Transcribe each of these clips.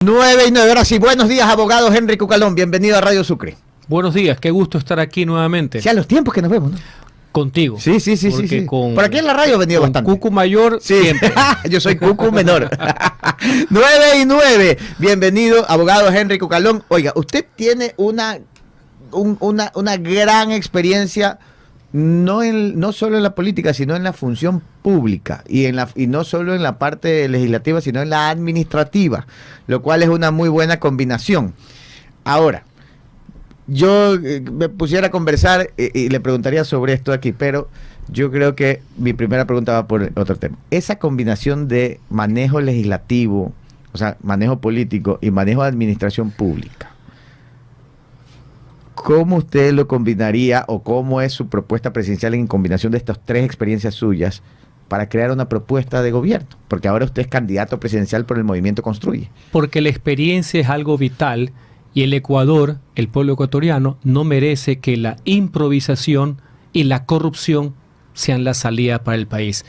9:09, ahora sí, buenos días, abogado Henry Cucalón, bienvenido a Radio Sucre. Buenos días, qué gusto estar aquí nuevamente. Ya los tiempos que nos vemos, ¿no? Contigo. Sí. Por aquí en la radio he venido bastante. Cucu mayor, sí. Siempre. Yo soy Cucu menor. 9:09, bienvenido, abogado Henry Cucalón. Oiga, usted tiene una gran experiencia, no solo en la política, sino en la función pública y no solo en la parte legislativa, sino en la administrativa, lo cual es una muy buena combinación. Ahora, yo me pusiera a conversar y le preguntaría sobre esto aquí, pero yo creo que mi primera pregunta va por otro tema. Esa combinación de manejo legislativo, o sea, manejo político y manejo de administración pública, ¿cómo usted lo combinaría o cómo es su propuesta presidencial en combinación de estas tres experiencias suyas para crear una propuesta de gobierno? Porque ahora usted es candidato presidencial por el Movimiento Construye. Porque la experiencia es algo vital y el Ecuador, el pueblo ecuatoriano, no merece que la improvisación y la corrupción sean la salida para el país.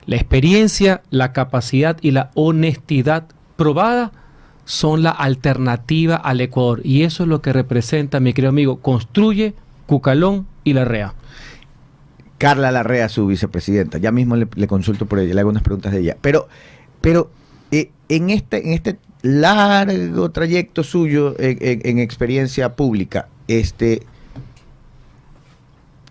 La experiencia, la capacidad y la honestidad probada son la alternativa al Ecuador, y eso es lo que representa, mi querido amigo, Construye, Cucalón y Larrea. Carla Larrea, su vicepresidenta, ya mismo le consulto por ella, le hago unas preguntas de ella, pero en este largo trayecto suyo en experiencia pública,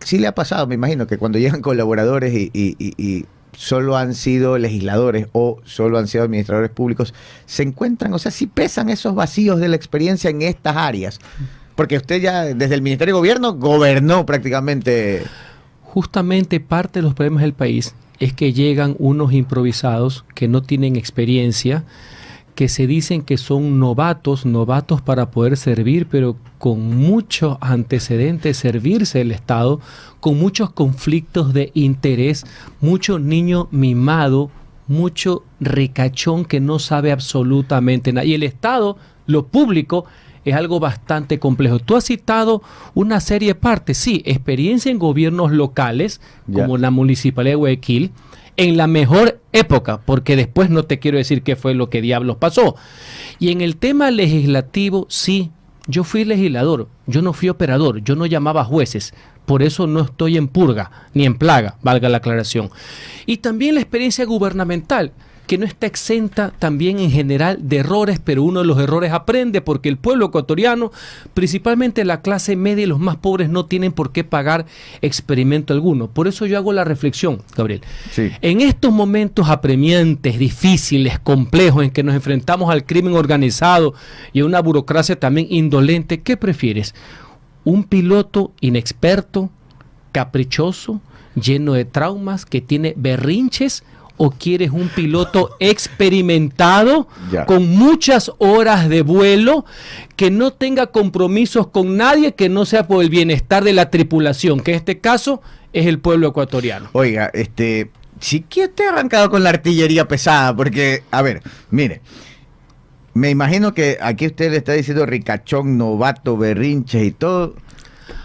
sí le ha pasado, me imagino, que cuando llegan colaboradores y solo han sido legisladores o solo han sido administradores públicos, se encuentran, o sea, sí pesan esos vacíos de la experiencia en estas áreas, porque usted ya desde el Ministerio de Gobierno gobernó prácticamente. Justamente parte de los problemas del país es que llegan unos improvisados que no tienen experiencia, que se dicen que son novatos para poder servir, pero con muchos antecedentes servirse del Estado, con muchos conflictos de interés, mucho niño mimado, mucho ricachón que no sabe absolutamente nada. Y el Estado, lo público, es algo bastante complejo. Tú has citado una serie de partes, sí, experiencia en gobiernos locales, como la Municipalidad de Guayaquil, en la mejor época, porque después no te quiero decir qué fue lo que diablos pasó. Y en el tema legislativo, sí, yo fui legislador, yo no fui operador, yo no llamaba jueces, por eso no estoy en purga, ni en plaga, valga la aclaración. Y también la experiencia gubernamental, que no está exenta también en general de errores, pero uno de los errores aprende, porque el pueblo ecuatoriano, principalmente la clase media y los más pobres, no tienen por qué pagar experimento alguno. Por eso yo hago la reflexión, Gabriel. Sí. En estos momentos apremiantes, difíciles, complejos, en que nos enfrentamos al crimen organizado y a una burocracia también indolente, ¿qué prefieres? ¿Un piloto inexperto, caprichoso, lleno de traumas, que tiene berrinches? ¿O quieres un piloto experimentado, con muchas horas de vuelo, que no tenga compromisos con nadie, que no sea por el bienestar de la tripulación, que en este caso es el pueblo ecuatoriano? Oiga, sí que te ha arrancado con la artillería pesada, porque, a ver, mire, me imagino que aquí usted le está diciendo ricachón, novato, berrinches y todo.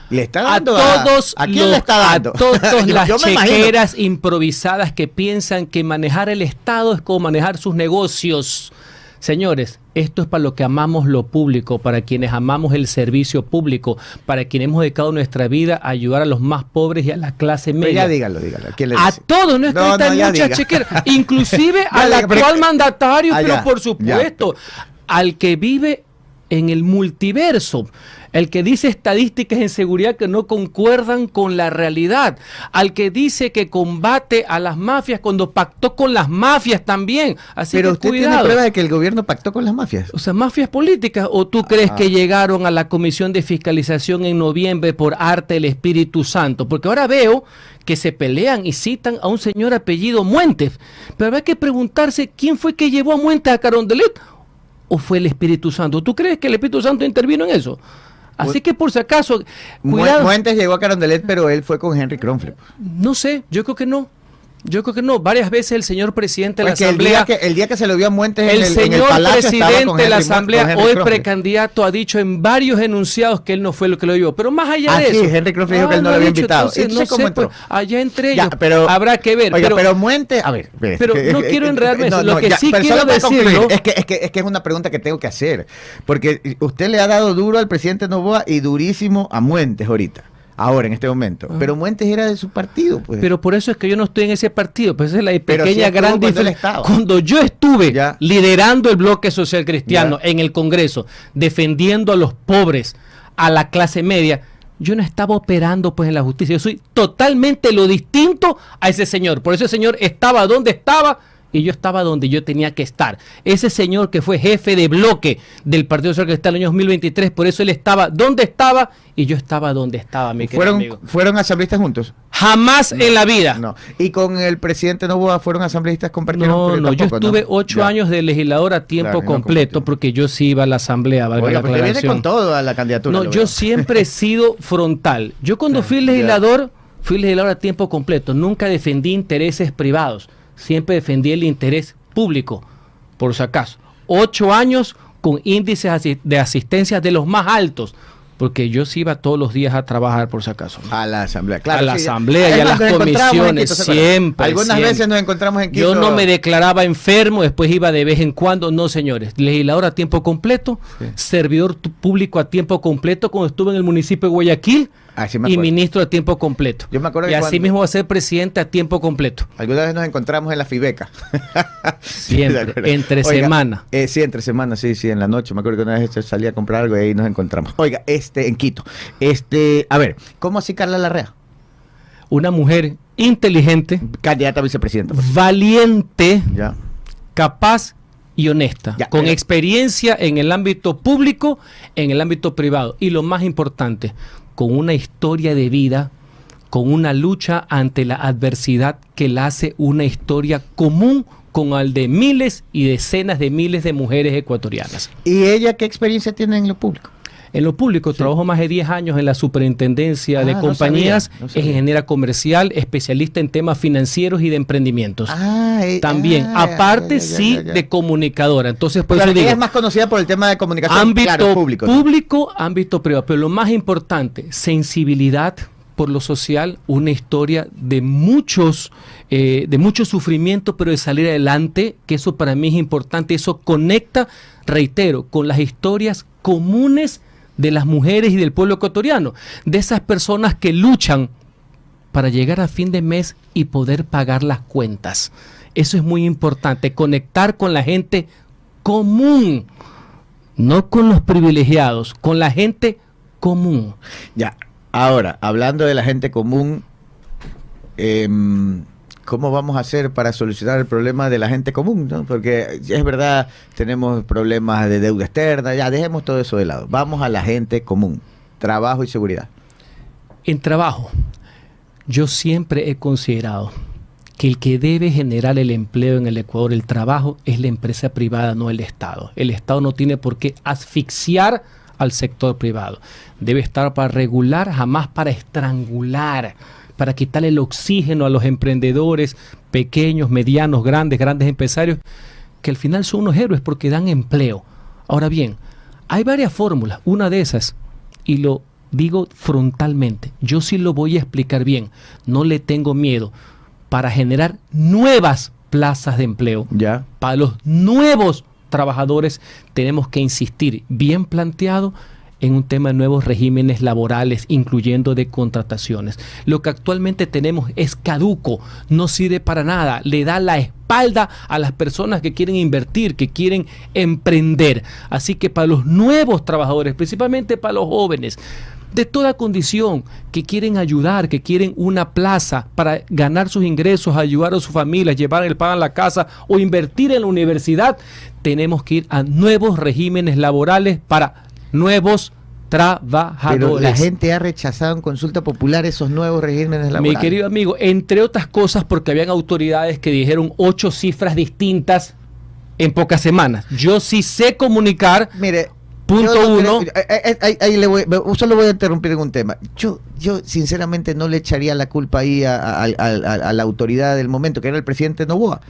Le está dando ¿a quién le está dando? A todas las chequeras improvisadas que piensan que manejar el Estado es como manejar sus negocios. Señores, esto es para lo que amamos lo público, para quienes amamos el servicio público, para quienes hemos dedicado nuestra vida a ayudar a los más pobres y a la clase media. Pero ya dígalo. ¿Quién le dice? A todos, no es que hay muchas chequeras, inclusive al actual mandatario, pero por supuesto, al que vive en el multiverso, el que dice estadísticas en seguridad que no concuerdan con la realidad, al que dice que combate a las mafias cuando pactó con las mafias también. Así pero que usted cuidado. ¿Tiene prueba de que el gobierno pactó con las mafias? O sea, mafias políticas. ¿O tú crees que llegaron a la Comisión de Fiscalización en noviembre por arte del Espíritu Santo? Porque ahora veo que se pelean y citan a un señor apellido Muentes. Pero habrá que preguntarse quién fue que llevó a Muentes a Carondelet, o fue el Espíritu Santo. ¿Tú crees que el Espíritu Santo intervino en eso? Así que por si acaso, cuidado. Muentes llegó a Carondelet, pero él fue con Henry Kronfle. No sé, yo creo que no. Yo creo que no. Varias veces el señor presidente de la Porque Asamblea... el día que se lo vio a Muentes el en el señor Palacio presidente con de la Henry Asamblea, con Henry hoy Crofley. precandidato, ha dicho en varios enunciados que él no fue lo que lo llevó. Pero más allá de Sí, eso... Henry Crofley dijo que él no lo había invitado. Entonces, no cómo sé, entró. pues, allá entre Ya, ellos pero, habrá que ver. Oiga, pero Muentes, a ver, pero no quiero enredarme eso. Lo que sí pero quiero solo para concluir, decirlo... es que es una pregunta que tengo que hacer. Porque usted le ha dado duro al presidente Noboa y durísimo a Muentes ahorita. Ahora, en este momento. Pero Muentes era de su partido, pues. Pero por eso es que yo no estoy en ese partido. Pues esa es la Pero pequeña sí gran estuvo diferencia. Cuando yo estuve Ya. liderando el bloque social cristiano en el Congreso, defendiendo a los pobres, a la clase media, yo no estaba operando pues en la justicia. Yo soy totalmente lo distinto a ese señor. Por eso ese señor estaba donde estaba y yo estaba donde yo tenía que estar. Ese señor que fue jefe de bloque del Partido Social Cristiano en el año 2023, por eso él estaba donde estaba y yo estaba donde estaba, mi querido amigo. ¿Fueron asambleístas juntos? Jamás en la vida. No. ¿Y con el presidente Noboa fueron asambleístas compartieron? No, yo Tampoco, estuve ¿no? 8 Ya. años de legislador a tiempo Claro, y no completo compartió. porque yo sí iba a la asamblea, valga Oiga, la pues le viene aclaración. con todo a la candidatura. No, lo yo veo. siempre he sido frontal. Yo cuando fui legislador a tiempo completo. Nunca defendí intereses privados. Siempre defendí el interés público, por si acaso. 8 años con índices de asistencia de los más altos, porque yo sí iba todos los días a trabajar, por si acaso. A la asamblea, claro. A la sí. asamblea y Es a más, las nos encontramos en comisiones, Quito, ¿se acuerdan? siempre. Algunas siempre. veces nos encontramos en Quito. Yo no me declaraba enfermo, después iba de vez en cuando. No, señores. Legislador a tiempo completo, servidor público a tiempo completo cuando estuve en el municipio de Guayaquil Sí me y acuerdo. ministro a tiempo completo. Yo me acuerdo y que así cuando- mismo va a ser presidente a tiempo completo. Alguna vez nos encontramos en la Fibeca. Siempre, ¿De acuerdo? entre Oiga, semana. Sí, entre semana, sí, en la noche. Me acuerdo que una vez salí a comprar algo y ahí nos encontramos. Oiga, en Quito. A ver, ¿cómo así Carla Larrea? Una mujer inteligente, Candidata a vicepresidenta. pues. valiente, Ya. capaz y honesta, Ya, con pero- experiencia en el ámbito público, en el ámbito privado y lo más importante, con una historia de vida, con una lucha ante la adversidad que la hace una historia común con el de miles y decenas de miles de mujeres ecuatorianas. ¿Y ella qué experiencia tiene en lo público? En lo público, trabajo más de 10 años en la superintendencia de no compañías, sabía, no es sabía. ingeniera comercial, especialista en temas financieros y de emprendimientos. También, ya, aparte ya, ya, sí ya, ya. de comunicadora. Entonces, por Claro, eso ella digo, es más conocida por el tema de comunicación. ámbito claro, público. público, ámbito privado. Pero lo más importante, sensibilidad por lo social, una historia de mucho sufrimiento, pero de salir adelante, que eso para mí es importante. Eso conecta, reitero, con las historias comunes de las mujeres y del pueblo ecuatoriano, de esas personas que luchan para llegar a fin de mes y poder pagar las cuentas. Eso es muy importante, conectar con la gente común, no con los privilegiados, con la gente común. Ya, ahora, hablando de la gente común, ¿cómo vamos a hacer para solucionar el problema de la gente común? ¿No? Porque es verdad, tenemos problemas de deuda externa, ya dejemos todo eso de lado. Vamos a la gente común, trabajo y seguridad. En trabajo, yo siempre he considerado que el que debe generar el empleo en el Ecuador, el trabajo, es la empresa privada, no el Estado. El Estado no tiene por qué asfixiar al sector privado. Debe estar para regular, jamás para estrangular, para quitarle el oxígeno a los emprendedores pequeños, medianos, grandes empresarios, que al final son unos héroes porque dan empleo. Ahora bien, hay varias fórmulas. Una de esas, y lo digo frontalmente, yo sí lo voy a explicar bien, no le tengo miedo, para generar nuevas plazas de empleo. Ya. Para los nuevos trabajadores tenemos que insistir bien planteado en un tema de nuevos regímenes laborales, incluyendo de contrataciones. Lo que actualmente tenemos es caduco, no sirve para nada, le da la espalda a las personas que quieren invertir, que quieren emprender. Así que para los nuevos trabajadores, principalmente para los jóvenes, de toda condición, que quieren ayudar, que quieren una plaza para ganar sus ingresos, ayudar a su familia, llevar el pan a la casa o invertir en la universidad, tenemos que ir a nuevos regímenes laborales para nuevos trabajadores. Pero la gente ha rechazado en consulta popular esos nuevos regímenes laborales. Mi querido amigo, entre otras cosas porque habían autoridades que dijeron 8 cifras distintas en pocas semanas. Yo sí sé comunicar. Mire, Punto uno. Solo voy a interrumpir en un tema. Yo sinceramente no le echaría la culpa ahí a la autoridad del momento, que era el presidente Noboa.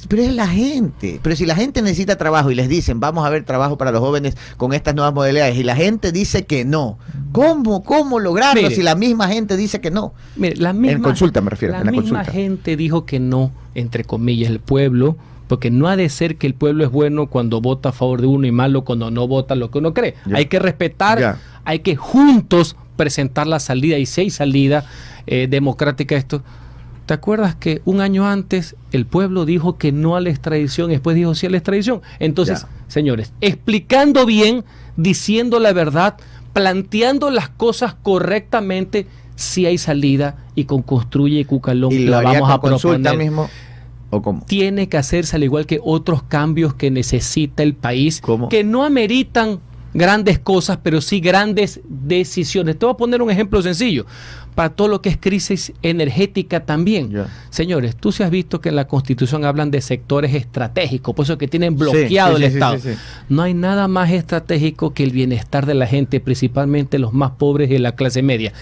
Pero es la gente. Pero si la gente necesita trabajo y les dicen, vamos a ver trabajo para los jóvenes con estas nuevas modalidades, y la gente dice que no, ¿cómo lograrlo? Mire, si la misma gente dice que no? Mire, en consulta me refiero. La misma gente dijo que no, entre comillas, el pueblo, porque no ha de ser que el pueblo es bueno cuando vota a favor de uno y malo cuando no vota lo que uno cree. Ya. Hay que respetar, hay que juntos presentar la salida, y si hay salida democrática esto. ¿Te acuerdas que un año antes el pueblo dijo que no a la extradición y después dijo sí a la extradición? Entonces, señores, explicando bien, diciendo la verdad, planteando las cosas correctamente, si hay salida, y con Construye y Cucalón ¿Y la vamos a proponer mismo? ¿O cómo? Tiene que hacerse al igual que otros cambios que necesita el país, que no ameritan grandes cosas, pero sí grandes decisiones. Te voy a poner un ejemplo sencillo para todo lo que es crisis energética también. Señores, tú sí has visto que en la Constitución hablan de sectores estratégicos, por eso que tienen bloqueado el Estado. No hay nada más estratégico que el bienestar de la gente, principalmente los más pobres y la clase media.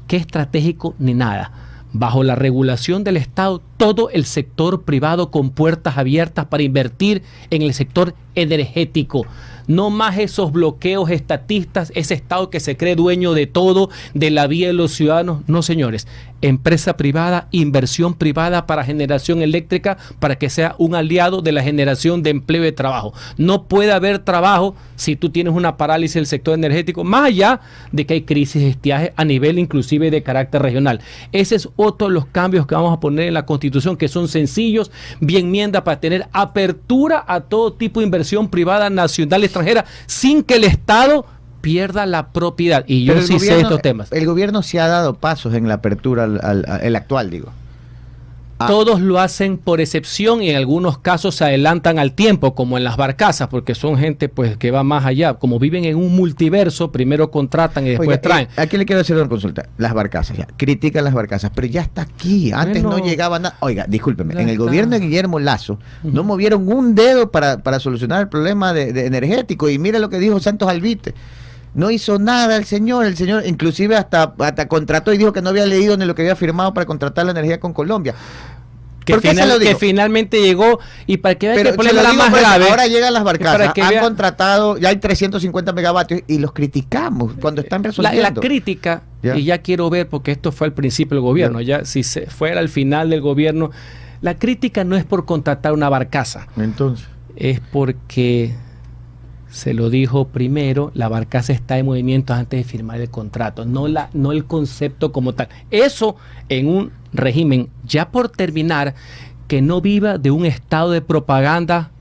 ¿Qué estratégico? Ni nada. Bajo la regulación del Estado, todo el sector privado con puertas abiertas para invertir en el sector energético. No más esos bloqueos estatistas, ese Estado que se cree dueño de todo, de la vida de los ciudadanos. No, señores. Empresa privada, inversión privada para generación eléctrica, para que sea un aliado de la generación de empleo y de trabajo. No puede haber trabajo si tú tienes una parálisis del sector energético, más allá de que hay crisis de estiaje a nivel inclusive de carácter regional. Ese es otro de los cambios que vamos a poner en la Constitución, que son sencillos, bien enmienda para tener apertura a todo tipo de inversión privada, nacional y extranjera, sin que el Estado pierda la propiedad. Y yo sí sé estos temas. El gobierno sí ha dado pasos en la apertura, el actual, digo. Todos lo hacen por excepción y en algunos casos se adelantan al tiempo, como en las barcazas, porque son gente pues que va más allá. Como viven en un multiverso, primero contratan y después traen. Aquí le quiero hacer una consulta. Las barcazas, critican las barcazas, pero ya está aquí. Antes no llegaba nada. Oiga, discúlpeme, en el gobierno de Guillermo Lasso no movieron un dedo para solucionar el problema de energético. Y mira lo que dijo Santos Alvite. No hizo nada el señor inclusive hasta contrató y dijo que no había leído ni lo que había firmado para contratar la energía con Colombia. Que finalmente llegó, y para que vean que el problema era más grave. Ahora llegan las barcazas, han contratado, ya hay 350 megavatios y los criticamos cuando están resolviendo. La crítica, y ya quiero ver, porque esto fue al principio del gobierno, ya si se fuera al final del gobierno, la crítica no es por contratar una barcaza. Entonces. Es porque se lo dijo primero, la barcaza está en movimiento antes de firmar el contrato, no el concepto como tal. Eso en un régimen, ya por terminar, que no viva de un estado de propaganda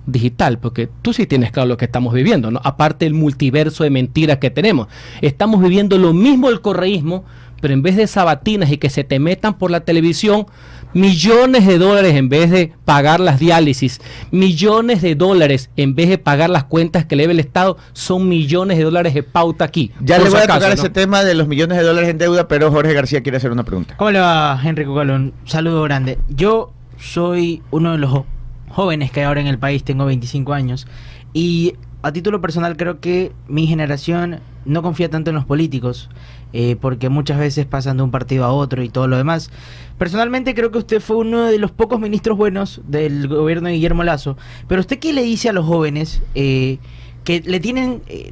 digital, porque tú sí tienes claro lo que estamos viviendo, ¿no? Aparte del multiverso de mentiras que tenemos. Estamos viviendo lo mismo del correísmo, pero en vez de sabatinas y que se te metan por la televisión, millones de dólares en vez de pagar las diálisis, millones de dólares en vez de pagar las cuentas que le debe el Estado, son millones de dólares de pauta aquí. Ya le voy a tocar ese tema de los millones de dólares en deuda, pero Jorge García quiere hacer una pregunta. ¿Cómo le va, Henry Cucalón? Saludo grande. Yo soy uno de los jóvenes que hay ahora en el país, tengo 25 años, y a título personal creo que mi generación no confía tanto en los políticos, porque muchas veces pasan de un partido a otro y todo lo demás. Personalmente creo que usted fue uno de los pocos ministros buenos del gobierno de Guillermo Lasso, pero ¿usted qué le dice a los jóvenes que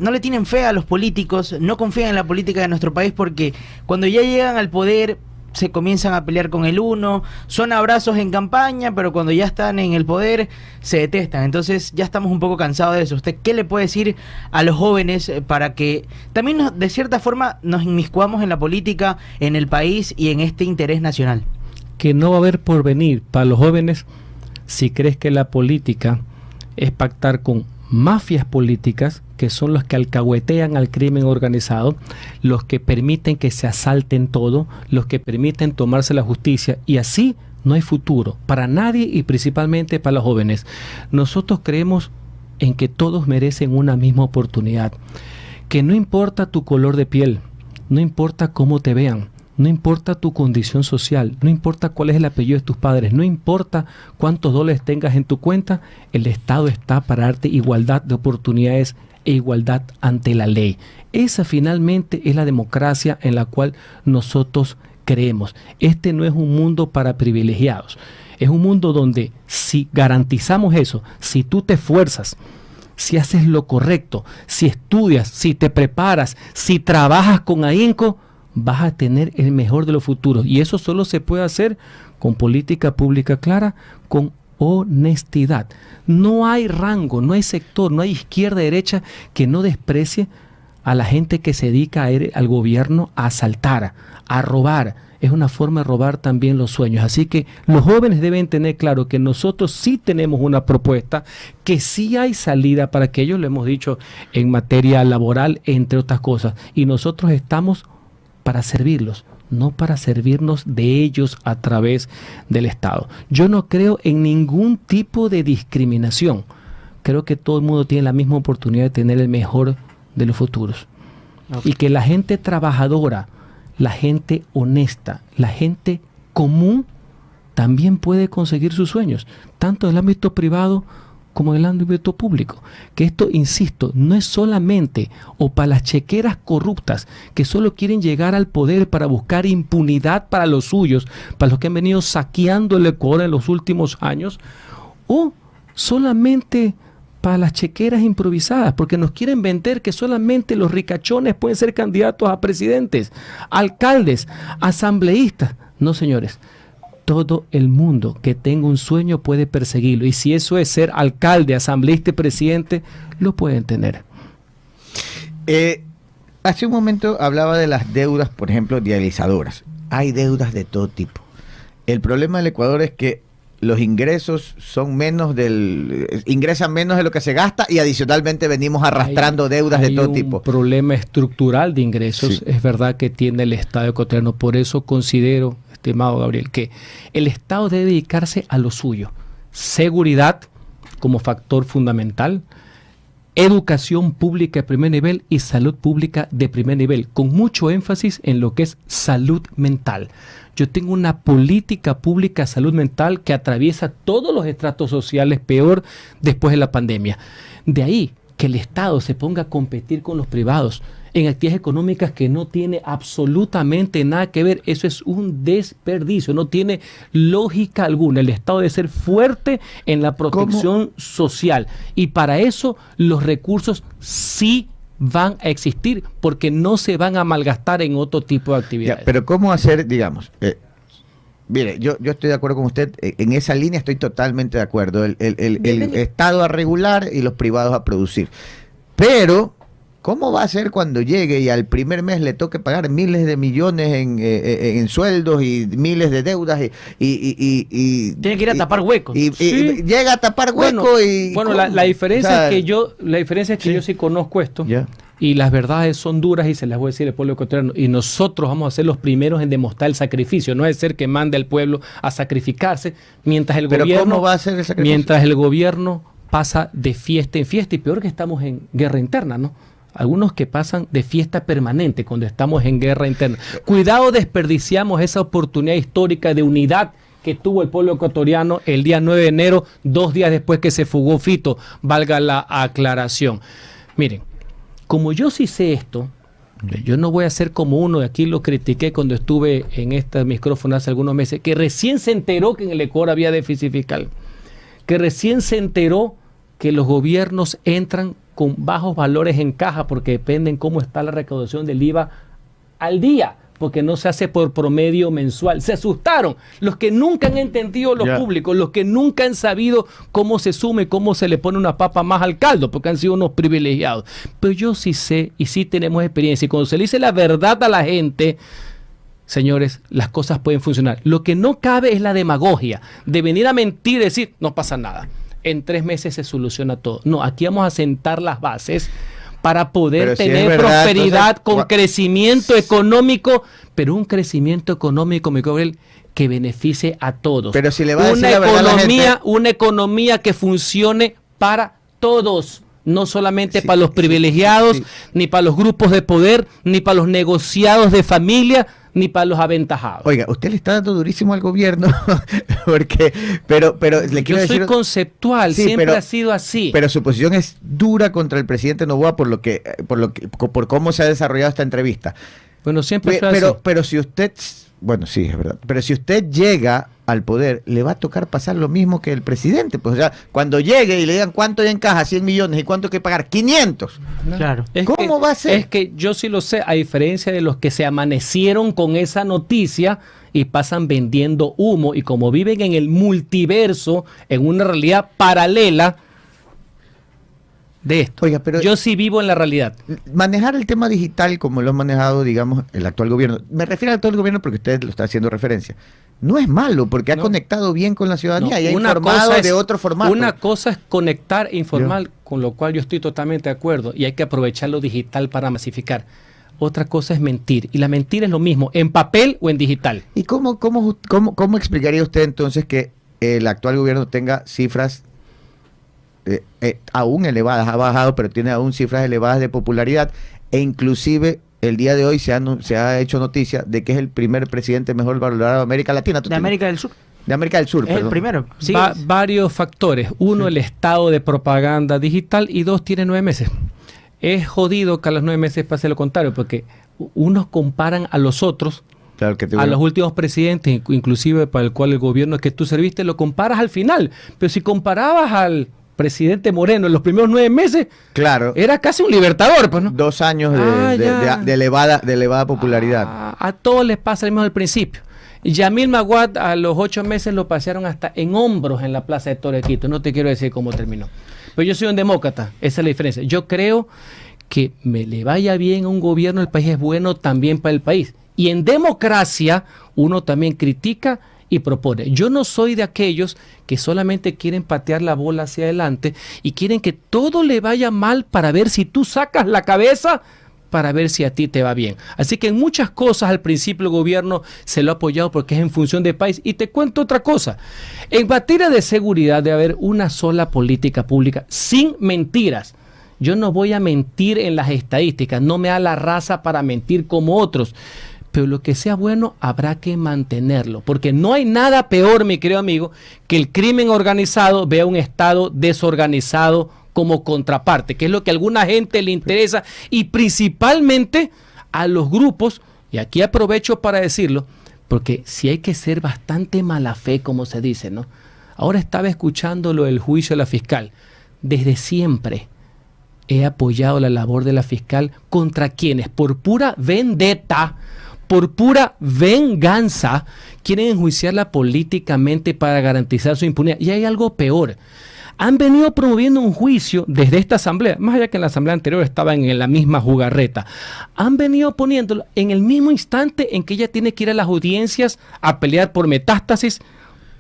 no le tienen fe a los políticos, no confían en la política de nuestro país, porque cuando ya llegan al poder se comienzan a pelear con el uno, son abrazos en campaña, pero cuando ya están en el poder se detestan? Entonces ya estamos un poco cansados de eso. ¿Usted qué le puede decir a los jóvenes para que también de cierta forma nos inmiscuamos en la política, en el país y en este interés nacional? Que no va a haber porvenir para los jóvenes si crees que la política es pactar con mafias políticas, que son los que alcahuetean al crimen organizado, los que permiten que se asalten todo, los que permiten tomarse la justicia, y así no hay futuro para nadie y principalmente para los jóvenes. Nosotros creemos en que todos merecen una misma oportunidad, que no importa tu color de piel, no importa cómo te vean, no importa tu condición social, no importa cuál es el apellido de tus padres, no importa cuántos dólares tengas en tu cuenta, el Estado está para darte igualdad de oportunidades e igualdad ante la ley. Esa finalmente es la democracia en la cual nosotros creemos. Este no es un mundo para privilegiados. Es un mundo donde si garantizamos eso, si tú te esfuerzas, si haces lo correcto, si estudias, si te preparas, si trabajas con ahínco, vas a tener el mejor de los futuros. Y eso solo se puede hacer con política pública clara, con honestidad. No hay rango, no hay sector, no hay izquierda, derecha que no desprecie a la gente que se dedica al gobierno a asaltar, a robar. Es una forma de robar también los sueños. Así que los jóvenes deben tener claro que nosotros sí tenemos una propuesta, que sí hay salida para que ellos, lo hemos dicho, en materia laboral, entre otras cosas. Y nosotros estamos para servirlos, no para servirnos de ellos a través del Estado. Yo no creo en ningún tipo de discriminación. Creo que todo el mundo tiene la misma oportunidad de tener el mejor de los futuros. Okay. Y que la gente trabajadora, la gente honesta, la gente común también puede conseguir sus sueños, tanto en el ámbito privado como en el ámbito público. Que esto, insisto, no es solamente o para las chequeras corruptas que solo quieren llegar al poder para buscar impunidad para los suyos, para los que han venido saqueando el Ecuador en los últimos años, o solamente para las chequeras improvisadas, porque nos quieren vender que solamente los ricachones pueden ser candidatos a presidentes, alcaldes, asambleístas. No, señores, todo el mundo que tenga un sueño puede perseguirlo, y si eso es ser alcalde, asambleísta y presidente, lo pueden tener. Hace un momento hablaba de las deudas, por ejemplo, dializadoras. Hay deudas de todo tipo. El problema del Ecuador es que los ingresos son ingresan menos de lo que se gasta, y adicionalmente venimos arrastrando deudas de todo tipo. Hay un problema estructural de ingresos, sí. Es verdad que tiene el Estado ecuatoriano. Por eso considero, estimado Gabriel, que el Estado debe dedicarse a lo suyo. Seguridad como factor fundamental, educación pública de primer nivel y salud pública de primer nivel, con mucho énfasis en lo que es salud mental. Yo tengo una política pública de salud mental que atraviesa todos los estratos sociales, peor después de la pandemia. De ahí que el Estado se ponga a competir con los privados en actividades económicas que no tiene absolutamente nada que ver. Eso es un desperdicio, no tiene lógica alguna. El Estado debe ser fuerte en la protección social, y para eso los recursos sí van a existir, porque no se van a malgastar en otro tipo de actividades. Ya, pero ¿cómo hacer, digamos? Mire, yo estoy de acuerdo con usted, en esa línea estoy totalmente de acuerdo. El Estado a regular y los privados a producir. Pero ¿cómo va a ser cuando llegue y al primer mes le toque pagar miles de millones en sueldos y miles de deudas y tiene que ir a tapar huecos? Y llega a tapar huecos. Bueno, la diferencia es que yo sí conozco esto. Yeah. Y las verdades son duras, y se las voy a decir al pueblo ecuatoriano. Y nosotros vamos a ser los primeros en demostrar el sacrificio. No es ser que mande al pueblo a sacrificarse mientras el gobierno. ¿Cómo va a ser el sacrificio? Mientras el gobierno pasa de fiesta en fiesta, y peor que estamos en guerra interna, ¿no? Algunos que pasan de fiesta permanente cuando estamos en guerra interna. Cuidado, desperdiciamos esa oportunidad histórica de unidad que tuvo el pueblo ecuatoriano el día 9 de enero, 2 días después que se fugó Fito, valga la aclaración. Miren, como yo sí sé esto, yo no voy a ser como uno, de aquí lo critiqué cuando estuve en este micrófono hace algunos meses, que recién se enteró que en el Ecuador había déficit fiscal, que recién se enteró que los gobiernos entran con bajos valores en caja, porque dependen cómo está la recaudación del IVA al día, porque no se hace por promedio mensual. Se asustaron los que nunca han entendido lo público, los que nunca han sabido cómo se sume, cómo se le pone una papa más al caldo, porque han sido unos privilegiados. Pero yo sí sé y sí tenemos experiencia, y cuando se le dice la verdad a la gente, señores, las cosas pueden funcionar. Lo que no cabe es la demagogia de venir a mentir y decir, no pasa nada, en 3 meses se soluciona todo. No, aquí vamos a sentar las bases para poder tener prosperidad, entonces, con crecimiento económico, pero un crecimiento económico, mi Gabriel, que beneficie a todos. Pero si le va a decir la verdad a la gente, una economía que funcione para todos, no solamente para los privilegiados, ni para los grupos de poder, ni para los negociados de familia. ni para los aventajados. Oiga, usted le está dando durísimo al gobierno, pero le quiero Yo soy decir, conceptual, sí, siempre pero- ha sido así. pero su posición es dura contra el presidente Noboa por cómo se ha desarrollado esta entrevista. Bueno, siempre fue así. Pero si usted, bueno, sí, es verdad, pero si usted llega al poder, le va a tocar pasar lo mismo que el presidente. Pues, o sea, cuando llegue y le digan cuánto ya encaja, 100 millones, y cuánto hay que pagar, 500. Claro. ¿Cómo va a ser? Es que yo sí lo sé, a diferencia de los que se amanecieron con esa noticia y pasan vendiendo humo, y como viven en el multiverso, en una realidad paralela de esto. Oiga, pero Yo sí vivo en la realidad. manejar el tema digital como lo ha manejado, digamos, el actual gobierno, me refiero al actual gobierno porque usted lo está haciendo referencia, no es malo porque ha No. conectado bien con la ciudadanía No, y ha una informado cosa es- de otro formato. Una cosa es conectar e informar, con lo cual yo estoy totalmente de acuerdo, y hay que aprovechar lo digital para masificar. Otra cosa es mentir, y la mentira es lo mismo, en papel o en digital. ¿Y cómo explicaría usted entonces que el actual gobierno tenga cifras aún elevadas, ha bajado, pero tiene aún cifras elevadas de popularidad, e inclusive el día de hoy se ha hecho noticia de que es el primer presidente mejor valorado de América Latina? De América del Sur. De América del Sur, Es el perdón. primero. Sí, Varios factores. Uno, el estado de propaganda digital, y dos, tiene 9 meses. Es jodido que a los 9 meses pase lo contrario, porque unos comparan a los otros, Claro que a los últimos presidentes, inclusive para el cual el gobierno que tú serviste, lo comparas al final. Pero si comparabas al presidente Moreno en los primeros 9 meses, Claro. era casi un libertador, pues, ¿no? 2 años Ya. de elevada popularidad. A todos les pasa lo mismo al principio. Yamil Maguad a los 8 meses lo pasearon hasta en hombros en la Plaza de Toros de Quito. No te quiero decir cómo terminó. Pero yo soy un demócrata, esa es la diferencia. Yo creo que me le vaya bien a un gobierno, el país es bueno también para el país. Y en democracia uno también critica y propone. Yo no soy de aquellos que solamente quieren patear la bola hacia adelante y quieren que todo le vaya mal para ver si tú sacas la cabeza, para ver si a ti te va bien. Así que en muchas cosas al principio el gobierno se lo ha apoyado porque es en función del país. Y te cuento otra cosa. En materia de seguridad debe haber una sola política pública sin mentiras. Yo no voy a mentir en las estadísticas, no me da la raza para mentir como otros. Pero lo que sea bueno habrá que mantenerlo, porque no hay nada peor, mi querido amigo, que el crimen organizado vea un Estado desorganizado como contraparte, que es lo que a alguna gente le interesa, y principalmente a los grupos, y aquí aprovecho para decirlo, porque si hay que ser bastante mala fe, como se dice, ¿no? Ahora estaba escuchando lo del juicio de la fiscal. Desde siempre he apoyado la labor de la fiscal contra quienes, por pura vendetta, por pura venganza, quieren enjuiciarla políticamente para garantizar su impunidad. Y hay algo peor. Han venido promoviendo un juicio desde esta asamblea, más allá que en la asamblea anterior estaban en la misma jugarreta. Han venido poniéndolo en el mismo instante en que ella tiene que ir a las audiencias a pelear por metástasis,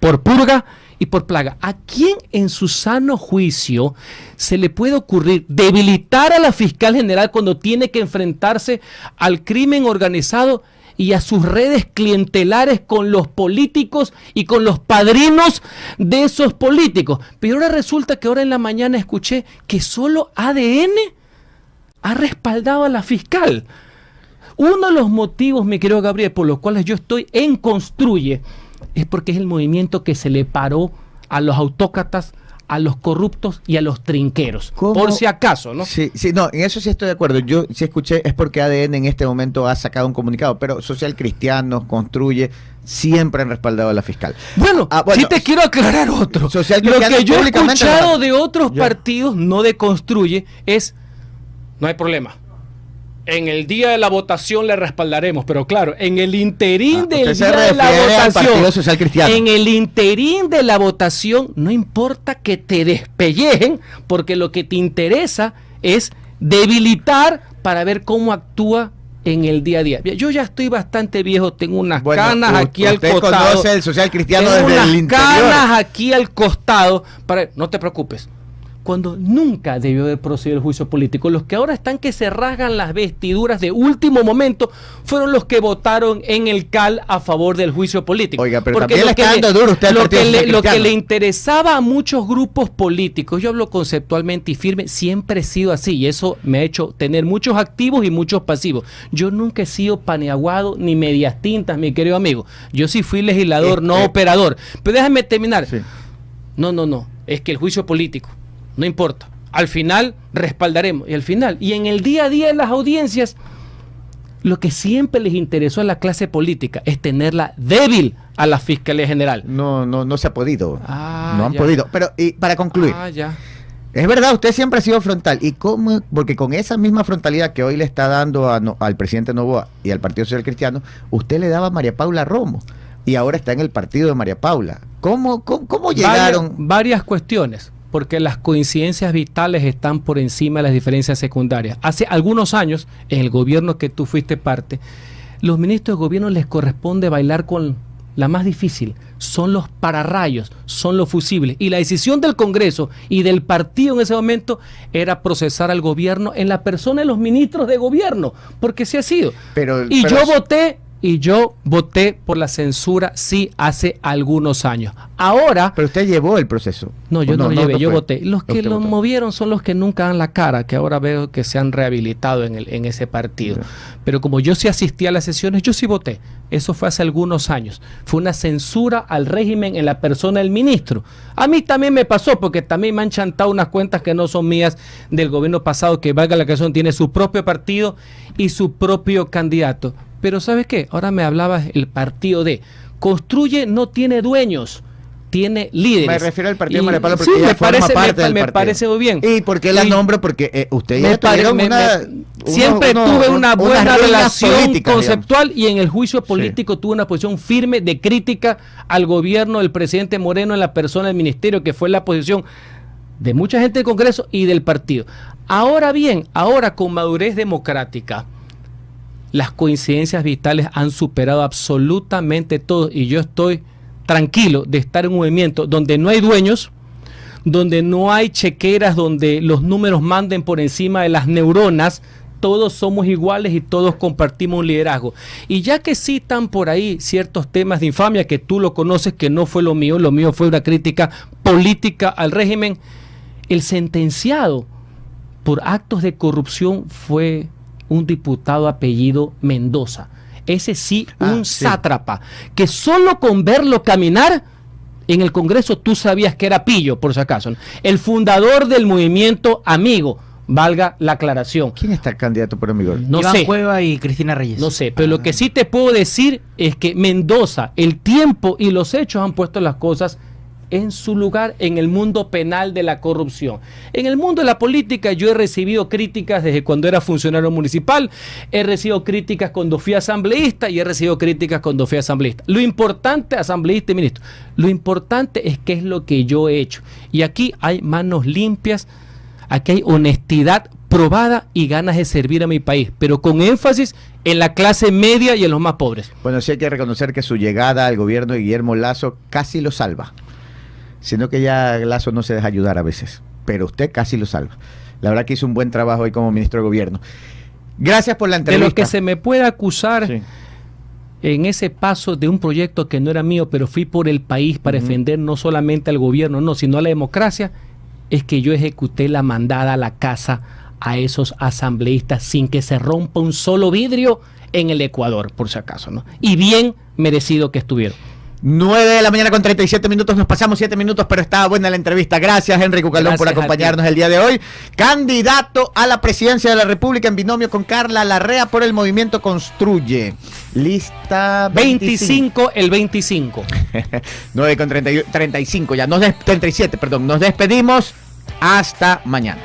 por purga y por plaga. ¿A quién en su sano juicio se le puede ocurrir debilitar a la fiscal general cuando tiene que enfrentarse al crimen organizado y a sus redes clientelares con los políticos y con los padrinos de esos políticos? Pero ahora resulta que ahora en la mañana escuché que solo ADN ha respaldado a la fiscal. Uno de los motivos, mi querido Gabriel, por los cuales yo estoy en Construye, es porque es el movimiento que se le paró a los autócratas, a los corruptos y a los trinqueros. ¿Cómo? Por si acaso, ¿no? Sí, no, en eso sí estoy de acuerdo. Yo sí escuché, es porque ADN en este momento ha sacado un comunicado, pero Social Cristianos, Construye, siempre han respaldado a la fiscal. Bueno, sí te quiero aclarar otro. Social Lo Cristiano que yo he públicamente escuchado lo- de otros Ya. partidos, no de Construye, es, no hay problema. En el día de la votación le respaldaremos, pero claro, en el interín del usted se día de la refiere al votación, Partido Social Cristiano. en el interín de la votación, no importa que te despellejen, porque lo que te interesa es debilitar para ver cómo actúa en el día a día. Yo ya estoy bastante viejo, tengo unas Bueno, canas aquí al usted costado. conoce el Social Cristiano Tengo desde unas el interior. canas aquí al costado. No te preocupes. cuando nunca debió haber procedido el juicio político. Los que ahora están que se rasgan las vestiduras de último momento fueron los que votaron en el CAL a favor del juicio político. Oiga, pero porque también le está dando duro usted al Partido Social lo que Cristiano. le interesaba a muchos grupos políticos, yo hablo conceptualmente y firme, siempre he sido así, y eso me ha hecho tener muchos activos y muchos pasivos. Yo nunca he sido paneaguado ni medias tintas, mi querido amigo. Yo sí fui legislador, no operador. Pero déjame terminar. Sí. No, es que el juicio político, no importa. Al final respaldaremos. Y al final, y en el día a día en las audiencias, lo que siempre les interesó a la clase política es tenerla débil a la Fiscalía General. No se ha podido. Ah, no han ya. podido. Pero, y para concluir, Ya. es verdad, usted siempre ha sido frontal. ¿Y cómo? Porque con esa misma frontalidad que hoy le está dando al presidente Noboa y al Partido Social Cristiano, usted le daba a María Paula Romo. Y ahora está en el partido de María Paula. ¿Cómo llegaron? Varias cuestiones, porque las coincidencias vitales están por encima de las diferencias secundarias. Hace algunos años, en el gobierno que tú fuiste parte, los ministros de gobierno les corresponde bailar con la más difícil. Son los pararrayos, son los fusibles. Y la decisión del Congreso y del partido en ese momento era procesar al gobierno en la persona de los ministros de gobierno, porque sí ha sido. Yo voté por la censura, sí, hace algunos años. Ahora... Pero usted llevó el proceso. No, yo no lo llevé, yo voté. Los que Usted lo votó. movieron son los que nunca dan la cara, que ahora veo que se han rehabilitado en ese partido. Sí. Pero como yo sí asistí a las sesiones, yo sí voté. Eso fue hace algunos años. Fue una censura al régimen en la persona del ministro. A mí también me pasó, porque también me han chantado unas cuentas que no son mías del gobierno pasado, que valga la ocasión, tiene su propio partido y su propio candidato. Pero ¿sabes qué? Ahora me hablaba el partido de Construye no tiene dueños, tiene líderes. Me refiero al partido de María Paula Sí, porque ella forma parte del me partido. parece muy bien. ¿Y por qué la Y nombro? Porque usted me ya tuvieron pare- siempre tuve una buena relación conceptual y en el juicio político tuve una posición firme de crítica al gobierno del presidente Moreno en la persona del ministerio, que fue la posición de mucha gente del Congreso y del partido. Ahora bien, ahora con madurez democrática, las coincidencias vitales han superado absolutamente todo y yo estoy tranquilo de estar en un movimiento donde no hay dueños, donde no hay chequeras, donde los números manden por encima de las neuronas. Todos somos iguales y todos compartimos un liderazgo. Y ya que citan por ahí ciertos temas de infamia, que tú lo conoces, que no fue lo mío fue una crítica política al régimen, el sentenciado por actos de corrupción fue un diputado apellido Mendoza. Ese sí, un sátrapa, que solo con verlo caminar en el Congreso tú sabías que era pillo, por si acaso, ¿no? El fundador del movimiento Amigo, valga la aclaración. ¿Quién está candidato por amigo? No Iván sé. Cueva y Cristina Reyes. No sé, pero lo que sí te puedo decir es que Mendoza, el tiempo y los hechos han puesto las cosas en su lugar en el mundo penal de la corrupción. En el mundo de la política yo he recibido críticas desde cuando era funcionario municipal, he recibido críticas cuando fui asambleísta y he recibido críticas cuando fui asambleísta. Lo importante, asambleísta y ministro, lo importante es qué es lo que yo he hecho. Y aquí hay manos limpias, aquí hay honestidad probada y ganas de servir a mi país, pero con énfasis en la clase media y en los más pobres. Bueno, sí hay que reconocer que su llegada al gobierno de Guillermo Lasso casi lo salva. Sino que ya Lasso no se deja ayudar a veces, pero usted casi lo salva. La verdad que hizo un buen trabajo hoy como ministro de gobierno. Gracias por la entrevista. De lo que se me puede acusar Sí. en ese paso de un proyecto que no era mío, pero fui por el país para defender no solamente al gobierno, no, sino a la democracia, es que yo ejecuté la mandada a la casa a esos asambleístas sin que se rompa un solo vidrio en el Ecuador, por si acaso, ¿no? Y bien merecido que estuvieron. 9 de la mañana con 37 minutos, nos pasamos 7 minutos, pero estaba buena la entrevista. Gracias, Henry Cucalón, por Gracias a acompañarnos ti. el día de hoy. Candidato a la presidencia de la República en binomio con Carla Larrea por el movimiento Construye. Lista 25 el 25. 9 con 35 ya, 37, perdón. Nos despedimos. Hasta mañana.